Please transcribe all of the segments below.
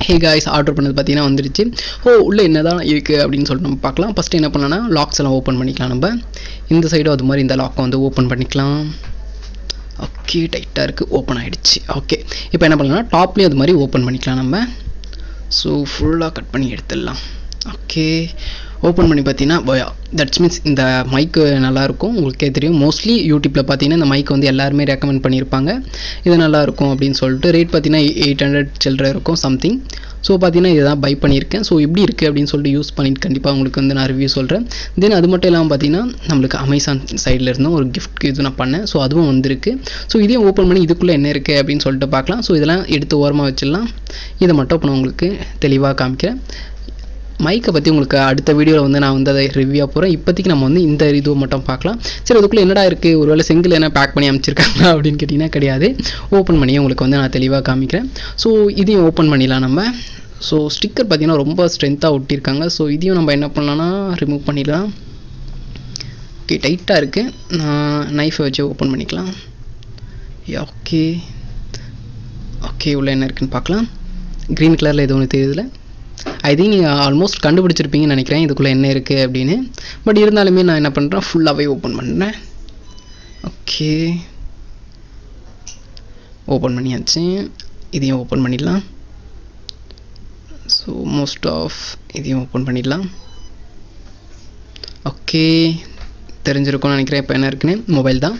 Hey guys, order பண்ணது பார்த்தீங்கன்னா வந்துருச்சு. உள்ள என்னதான் இருக்கு அப்படின்னு சொல்லிட்டு நம்ம பார்க்கலாம். ஃபர்ஸ்ட் என்ன பண்ணலாம்னா லாக்ஸ் எல்லாம் ஓப்பன் பண்ணிக்கலாம். நம்ம இந்த சைடு அது மாதிரி இந்த லாக்கை வந்து ஓப்பன் பண்ணிக்கலாம். ஓகே, டைட்டாக இருக்குது, ஓப்பன் ஆகிடுச்சு. ஓகே, இப்போ என்ன பண்ணலாம்னா டாப்லேயும் அது மாதிரி ஓப்பன் பண்ணிக்கலாம் நம்ம. ஸோ ஃபுல்லாக கட் பண்ணி எடுத்துடலாம். ஓகே, ஓப்பன் பண்ணி பார்த்தீங்கன்னா தட்ஸ் மீன்ஸ் இந்த மைக்கு நல்லாயிருக்கும். உங்களுக்கே தெரியும், மோஸ்ட்லி யூடியூப்பில் பார்த்தீங்கன்னா இந்த மைக் வந்து எல்லாருமே ரெக்கமெண்ட் பண்ணியிருப்பாங்க. இது நல்லாயிருக்கும் அப்படின்னு சொல்லிட்டு. ரேட் பார்த்தீங்கன்னா 800 சில்லரை இருக்கும் சம்திங். ஸோ பார்த்தீங்கன்னா இதை தான் பை பண்ணியிருக்கேன். ஸோ எப்படி இருக்குது அப்படின்னு சொல்லிட்டு யூஸ் பண்ணிட்டு கண்டிப்பாக உங்களுக்கு வந்து நான் ரிவ்யூ சொல்கிறேன். தென் அது மட்டும் இல்லாமல் பார்த்தீங்கன்னா நம்மளுக்கு அமேசான் சைடில் இருந்தும் ஒரு கிஃப்ட் இது நான் பண்ணேன். ஸோ அதுவும் வந்திருக்கு. ஸோ இதையும் ஓப்பன் பண்ணி இதுக்குள்ளே என்ன இருக்குது அப்படின்னு சொல்லிட்டு பார்க்கலாம். ஸோ இதெல்லாம் எடுத்து ஓரமாக வச்சிடலாம். இதை மட்டும் இப்போ நான் உங்களுக்கு தெளிவாக காமிக்கிறேன். மைக்கை பற்றி உங்களுக்கு அடுத்த வீடியோவில் வந்து நான் வந்து அதை ரிவ்யூவாக போகிறேன். இப்போதைக்கு நம்ம வந்து இந்த இதுவை மட்டும் பார்க்கலாம். சரி, அதுக்குள்ளே என்னடா இருக்குது, ஒருவேளை செங்கில் என்ன பேக் பண்ணி அமைச்சிருக்காங்களா அப்படின்னு கேட்டிங்கன்னா கிடையாது. ஓப்பன் பண்ணி உங்களுக்கு வந்து நான் தெளிவாக காமிக்கிறேன். ஸோ இதையும் ஓப்பன் பண்ணிடலாம் நம்ம. ஸோ ஸ்டிக்கர் பார்த்தீங்கன்னா ரொம்ப ஸ்ட்ரென்த்தாக ஒட்டியிருக்காங்க. ஸோ இதையும் நம்ம என்ன பண்ணலாம்னா ரிமூவ் பண்ணிடலாம். ஓகே, டைட்டாக இருக்குது. நான் நைஃபை வச்சு ஓப்பன் பண்ணிக்கலாம். ஓகே ஓகே, உள்ள என்ன இருக்குதுன்னு பார்க்கலாம். க்ரீன் கலரில் எது ஒன்று தெரியுதுல. ஐ திங்க் நீங்கள் ஆல்மோஸ்ட் கண்டுபிடிச்சிருப்பீங்கன்னு நினைக்கிறேன் இதுக்குள்ளே என்ன இருக்குது அப்படின்னு. பட் இருந்தாலுமே நான் என்ன பண்ணுறேன், ஃபுல்லாகவே ஓப்பன் பண்ணுறேன். ஓகே, ஓப்பன் பண்ணியாச்சு. இதையும் ஓப்பன் பண்ணிடலாம். ஸோ மோஸ்ட் ஆஃப் இதையும் ஓப்பன் பண்ணிடலாம். ஓகே, தெரிஞ்சிருக்கும்னு நினைக்கிறேன். இப்போ என்ன இருக்குன்னு மொபைல் தான்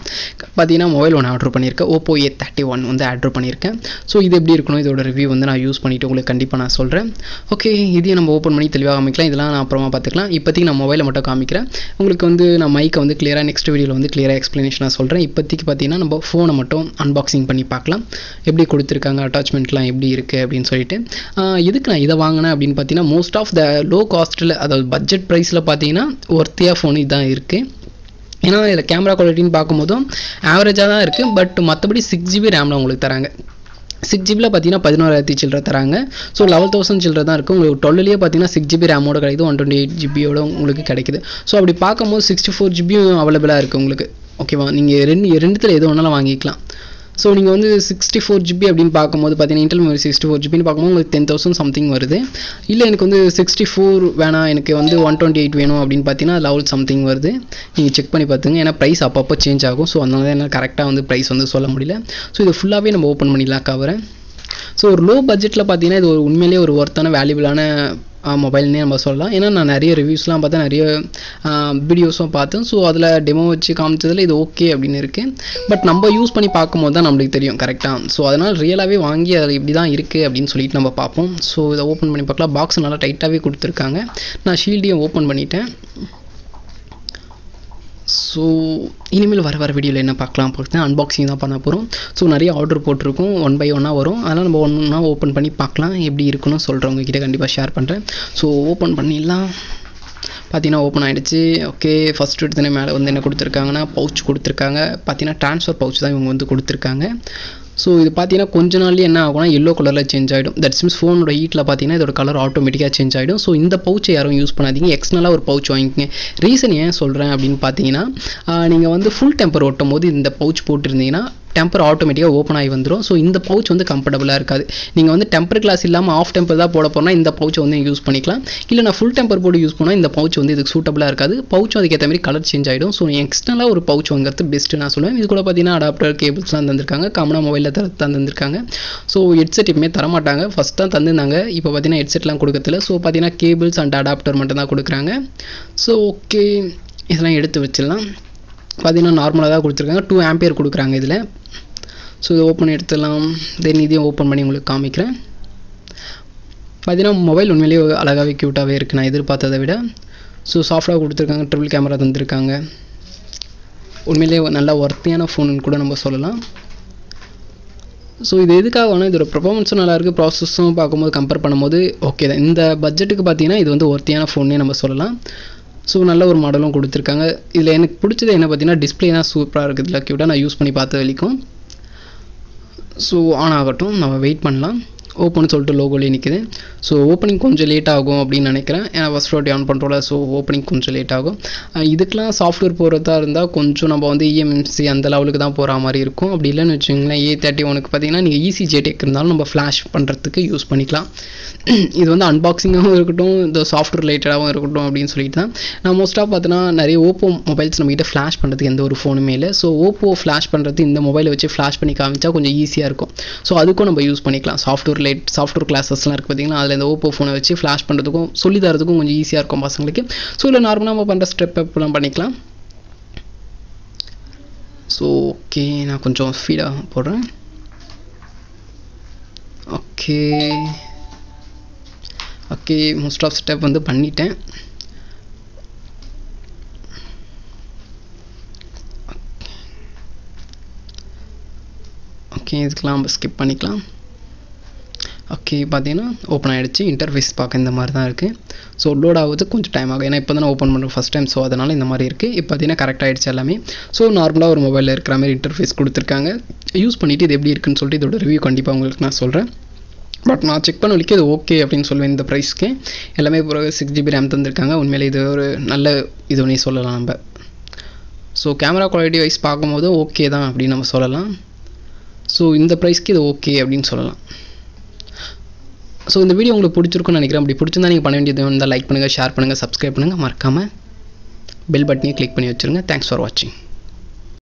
பார்த்தீங்கன்னா மொபைல் ஒன்று ஆர்டர் பண்ணியிருக்கேன். Oppo A31 வந்து ஆர்டர் பண்ணியிருக்கேன். ஸோ இது எப்படி இருக்கணும், இதோட ரிவ்யூ வந்து நான் யூஸ் பண்ணிவிட்டு உங்களுக்கு கண்டிப்பாக நான் சொல்கிறேன். ஓகே, இதையும் நம்ம ஓப்பன் பண்ணி தெளிவாக காமிக்கலாம். இதெல்லாம் நான் அப்புறமா பார்த்துக்கலாம். இப்போதைக்கு நான் மொபைலை மட்டும் காமிக்கிறேன். உங்களுக்கு வந்து நான் மைக்கை வந்து கிளியராக நெக்ஸ்ட் வீடியோவில் வந்து கிளியராக எக்ஸ்ப்ளனேஷனாக சொல்கிறேன். இப்போதைக்கு பார்த்தீங்கன்னா நம்ம ஃபோனை மட்டும் அன்பாக்சிங் பண்ணி பார்க்கலாம். எப்படி கொடுத்துருக்காங்க, அட்டாச்மெண்ட்லாம் எப்படி இருக்குது அப்படின்னு சொல்லிட்டு. எதுக்கு நான் இதை வாங்கினேன் அப்படின்னு பார்த்தீங்கன்னா மோஸ்ட் ஆஃப் த லோ காஸ்ட்டில், அதாவது பட்ஜெட் ப்ரைஸில் பார்த்தீங்கன்னா ஒர்த்தியாக ஃபோன் இதுதான் இருக்குது. ஏன்னா இதில் கேமரா குவாலிட்டின்னு பார்க்கும்போதும் ஆவரேஜாக தான் இருக்குது. பட் மற்றபடி 6GB ரேமில் உங்களுக்கு தராங்க. 6GB பார்த்தீங்கன்னா 11,000 சில்லரை தராங்க. ஸோ 11,000 சில்லரை தான் இருக்குது. உங்களுக்கு 12லேயே பார்த்தீங்கன்னா 6GB ரேமோட கிடைக்குது, 128GB உங்களுக்கு கிடைக்குது. ஸோ அப்படி பார்க்கும்போது 64GB அவைலபிளாக இருக்குது உங்களுக்கு. ஓகேவா, நீங்கள் ரெண்டுத்தில் எது ஒன்றாலும் வாங்கிக்கலாம். ஸோ நீங்கள் வந்து 64GB அப்படின்னு பார்க்கும்போது பார்த்தீங்கன்னா இன்டெல் மெமரி 64GBன்னு பார்க்கும்போது உங்களுக்கு 10,000 சம்திங் வருது. இல்லை எனக்கு வந்து 64 வேணாம், எனக்கு வந்து 128 வேணும் அப்படின்னு பார்த்தீங்கன்னா 11 சம்திங் வருது. நீங்கள் செக் பண்ணி பார்த்துங்க. ஏன்னா ப்ரைஸ் அப்பப்போ சேஞ்ச் ஆகும். ஸோ அதனால தான் என்னால் கரெக்டாக வந்து ப்ரைஸ் வந்து சொல்ல முடியல. ஸோ இதை ஃபுல்லாகவே நம்ம ஓப்பன் பண்ணிடலாம் கவரை. ஸோ ஒரு லோ பட்ஜெட்டில் பார்த்தீங்கன்னா இது ஒரு உண்மையிலேயே ஒரு ஒர்த்தான வேல்யூபிளான மொபைல்னே நம்ம சொல்லலாம். ஏன்னா நான் நிறைய ரிவ்யூஸ்லாம் பார்த்தேன், நிறைய வீடியோஸும் பார்த்தேன். ஸோ அதில் டெமோ வச்சு காமிச்சதில் இது ஓகே அப்படின்னு இருக்குது. பட் நம்ம யூஸ் பண்ணி பார்க்கும்போது தான் நம்மளுக்கு தெரியும் கரெக்டாக. ஸோ அதனால் ரியலாகவே வாங்கி அது இப்படி தான் இருக்குது அப்படின்னு சொல்லிட்டு நம்ம பார்ப்போம். ஸோ இதை ஓப்பன் பண்ணி பார்க்கலாம். பாக்ஸ் நல்லா டைட்டாகவே கொடுத்துருக்காங்க. நான் ஷீல்டையும் ஓப்பன் பண்ணிட்டேன். ஸோ இனிமேல் வர வீடியோவில் என்ன பார்க்கலாம் பார்த்தீங்கன்னா அன்பாக்சிங் தான் பண்ண போகிறோம். ஸோ நிறைய ஆர்டர் போட்டிருக்கோம், 1 by 1 வரும். அதனால் நம்ம ஒன்றா ஓப்பன் பண்ணி பார்க்கலாம். எப்படி இருக்குன்னு சொல்கிறவங்க கிட்ட கண்டிப்பாக ஷேர் பண்ணுறேன். ஸோ ஓப்பன் பண்ணிடலாம். பார்த்தீங்கன்னா ஓப்பன் ஆகிடுச்சு. ஓகே, ஃபஸ்ட்டு எடுத்தோடனே மேலே வந்து என்ன கொடுத்துருக்காங்கன்னா பவுச் கொடுத்துருக்காங்க. பார்த்தீங்கன்னா ட்ரான்ஸ்ஃபர் பவுச் தான் இவங்க வந்து கொடுத்துருக்காங்க. ஸோ இது பார்த்தீங்கன்னா கொஞ்ச நாள்லேயே என்ன ஆகும்னா எல்லோ கலரில் சேஞ்ச் ஆகிடும். தட்ஸ் மீன்ஸ் ஃபோனோட ஹீட்டில் பார்த்தீங்கன்னா இதோட கலர் ஆட்டோமேட்டிக்காக சேஞ்ச் ஆகிடும். ஸோ இந்த பவுச்சை யாரும் யூஸ் பண்ணாதீங்க. எக்ஸ்டர்னலாக ஒரு பவுச் வாங்கிக்கங்க. ரீசன் ஏன் சொல்கிறேன் அப்படின்னு பார்த்தீங்கன்னா நீங்கள் வந்து ஃபுல் டெம்பர் ஓட்டும் போது இந்த பவுச் போட்டிருந்தீங்கன்னா டெம்பர் ஆட்டோமேட்டிக்காக ஓப்பன் ஆகி வந்துடும். ஸோ இந்த பவுச் வந்து கம்ஃபர்டபுளாக இருக்காது. நீங்கள் வந்து டெம்பர் கிளாஸ் இல்லாமல் ஆஃப் டெம்பர் தான் போட போனால் இந்த பவுச்சை வந்து யூஸ் பண்ணிக்கலாம். இல்லை நான் ஃபுல் டெம்பர் போட்டு யூஸ் பண்ணால் இந்த பவுச் வந்து இதுக்கு சூட்டபுளாக இருக்காது. பவுச்சும் அதுக்கேற்ற மாதிரி கலர் சேஞ்ச் ஆகிடும். ஸோ எக்ஸ்டர்னலாக ஒரு பவுச் வாங்குறது பெஸ்ட்டு நான் சொல்லுவேன். இது கூட பார்த்தீங்கன்னா அடாப்டர் கேபிள்ஸ்லாம் தந்திருக்காங்க. காமனாக மொபைலில் தந்திருக்காங்க. ஸோ ஹெட்செட் எப்பவுமே தரமாட்டாங்க. ஃபஸ்ட் தான் தந்திருந்தாங்க. இப்போ பார்த்தீங்கன்னா ஹெட்செட்லாம் கொடுக்கறதில்ல. ஸோ பார்த்தீங்கன்னா கேபிள்ஸ் அண்ட் அடாப்டர் மட்டும் தான் கொடுக்குறாங்க. ஸோ ஓகே, இதெல்லாம் எடுத்து வச்சிடலாம். பார்த்தீங்கன்னா நார்மலாக தான் கொடுத்துருக்காங்க. 2 ஆம்பியர் கொடுக்குறாங்க இதில். ஸோ இதை ஓப்பன் எடுத்துடலாம். தென் இதையும் ஓப்பன் பண்ணி உங்களுக்கு காமிக்கிறேன். பார்த்தீங்கன்னா மொபைல் உண்மையிலேயே அழகாகவே க்யூட்டாகவே இருக்குது நான் எதிர்பார்த்ததை விட. ஸோ சாஃப்டாக கொடுத்துருக்காங்க. ட்ரிபிள் கேமரா தந்திருக்காங்க. உண்மையிலேயே நல்லா ஒர்த்தியான ஃபோனுன்னு கூட நம்ம சொல்லலாம். ஸோ இது எதுக்காக வேணும், இதோட பெர்ஃபார்மன்ஸும் நல்லாயிருக்கு, ப்ராசஸும் பார்க்கும்போது கம்பேர் பண்ணும்போது ஓகே தான். இந்த பட்ஜெட்டுக்கு பார்த்தீங்கன்னா இது வந்து ஒர்த்தியான ஃபோன்னே நம்ம சொல்லலாம். ஸோ நல்ல ஒரு மாடலும் கொடுத்துருக்காங்க. இதில் எனக்கு பிடிச்சது என்ன பார்த்தீங்கன்னா டிஸ்பிளே தான் சூப்பராக இருக்குது. இல்லை க்யூட்டாக நான் யூஸ் பண்ணி பார்த்த வரைக்கும். ஸோ ஆன் ஆகட்டும், நம்ம வெயிட் பண்ணலாம். ஓப்பன் சொல்லிட்டு லோகோலேயே நிற்குது. ஸோ ஓப்பனிங் கொஞ்சம் லேட் ஆகும் அப்படின்னு நினைக்கிறேன். ஏன்னா ஃபஸ்ட் வாட்டி ஆன் பண்ணுறோம்ல, ஸோ ஓப்பனிங் கொஞ்சம் லேட் ஆகும். இதுக்கெலாம் சாஃப்ட்வேர் போகிறதா இருந்தால் கொஞ்சம் நம்ம வந்து இஎம்எம்சி அந்த லெவலுக்கு தான் போகிற மாதிரி இருக்கும். அப்படி இல்லைன்னு வச்சுக்கோங்களேன், A31க்கு பார்த்தீங்கன்னா நீங்கள் ஈஸி ஜேடெக் இருந்தாலும் நம்ம ஃப்ளாஷ் பண்ணுறதுக்கு யூஸ் பண்ணிக்கலாம். இது வந்து அன்பாக்சிங்காகவும் இருக்கட்டும், இந்த சாஃப்ட்வேர் ரிலேட்டடாகவும் இருக்கட்டும் அப்படின்னு சொல்லிட்டு தான். நான் மோஸ்ட்டாக பார்த்தீங்கன்னா நிறைய ஓப்போ மொபைல்ஸ் நம்மகிட்ட ஃப்ளாஷ் பண்ணுறதுக்கு எந்த ஒரு ஃபோனுமே இல்லை. ஸோ ஓப்போ ஃப்ளாஷ் பண்ணுறது இந்த மொபைலை வச்சு ஃப்ளாஷ் பண்ணி காமிச்சா கொஞ்சம் ஈஸியாக இருக்கும். ஸோ அதுக்கும் நம்ம யூஸ் பண்ணிக்கலாம். சாஃப்ட்வேர் கிளாஸஸ்லாம் இருக்குது பார்த்தீங்கன்னா, அதில் இந்த ஓப்போ ஃபோனை வச்சு ஃப்ளாஷ் பண்ணுறதுக்கும் சொல்லி தரதுக்கும் கொஞ்சம் ஈஸியாக இருக்கும் பசங்களுக்கு. ஸோ இல்லை நார்மலாக நம்ம பண்ணுற ஸ்டெப் அப்லாம் பண்ணிக்கலாம். ஸோ ஓகே, நான் கொஞ்சம் ஸ்பீடாக போடுறேன். Okay okay, most of step வந்து பண்ணிட்டேன். ஓகே, இதுக்கெலாம் நம்ம ஸ்கிப் பண்ணிக்கலாம். ஓகே, பார்த்தீங்கன்னா ஓப்பன் ஆகிடுச்சு. இன்டர்ஃபேஸ் பார்க்க இந்த மாதிரி தான் இருக்குது. ஸோ லோட் ஆகுது கொஞ்சம் டைம் ஆகும், ஏன்னா இப்போ தான் நான் ஓப்பன் பண்ணுறேன் ஃபஸ்ட் டைம். ஸோ அதனால் இந்த மாதிரி இருக்குது. இப்போ பார்த்தீங்கன்னா கரெக்ட் ஆகிடுச்சு எல்லாமே. ஸோ நார்மலாக ஒரு மொபைலில் இருக்கிற மாதிரி இன்டர்ஃபேஸ் கொடுத்துருக்காங்க. யூஸ் பண்ணிவிட்டு இது எப்படி இருக்குன்னு சொல்லிட்டு இதோட ரிவ்யூ கண்டிப்பாக உங்களுக்கு நான் சொல்கிறேன். பட் நான் செக் பண்ண வரைக்கும் இது ஓகே அப்படின்னு சொல்லுவேன். இந்த ப்ரைஸ்க்கு எல்லாமே ஒரு 6GB ரேம் தந்திருக்காங்க. உண்மையிலே இது ஒரு நல்ல இது ஒன்றே சொல்லலாம் நம்ம. ஸோ கேமரா குவாலிட்டி வைஸ் பார்க்கும்போது ஓகே தான் அப்படின்னு நம்ம சொல்லலாம். ஸோ இந்த ப்ரைஸ்க்கு இது ஓகே அப்படின்னு சொல்லலாம். ஸோ இந்த வீடியோ உங்களுக்கு பிடிச்சிருக்குன்னு நினைக்கிறேன். அப்படி பிடிச்சிருந்தா நீங்கள் பண்ண வேண்டியது இருந்தால் லைக் பண்ணுங்கள், ஷேர் பண்ணுங்கள், சப்ஸ்கிரைப் பண்ணுங்கள், மறக்காமல் பெல் பட்டனையும் கிளிக் பண்ணி வச்சுருங்க. தேங்க்ஸ் ஃபார் வாட்சிங்.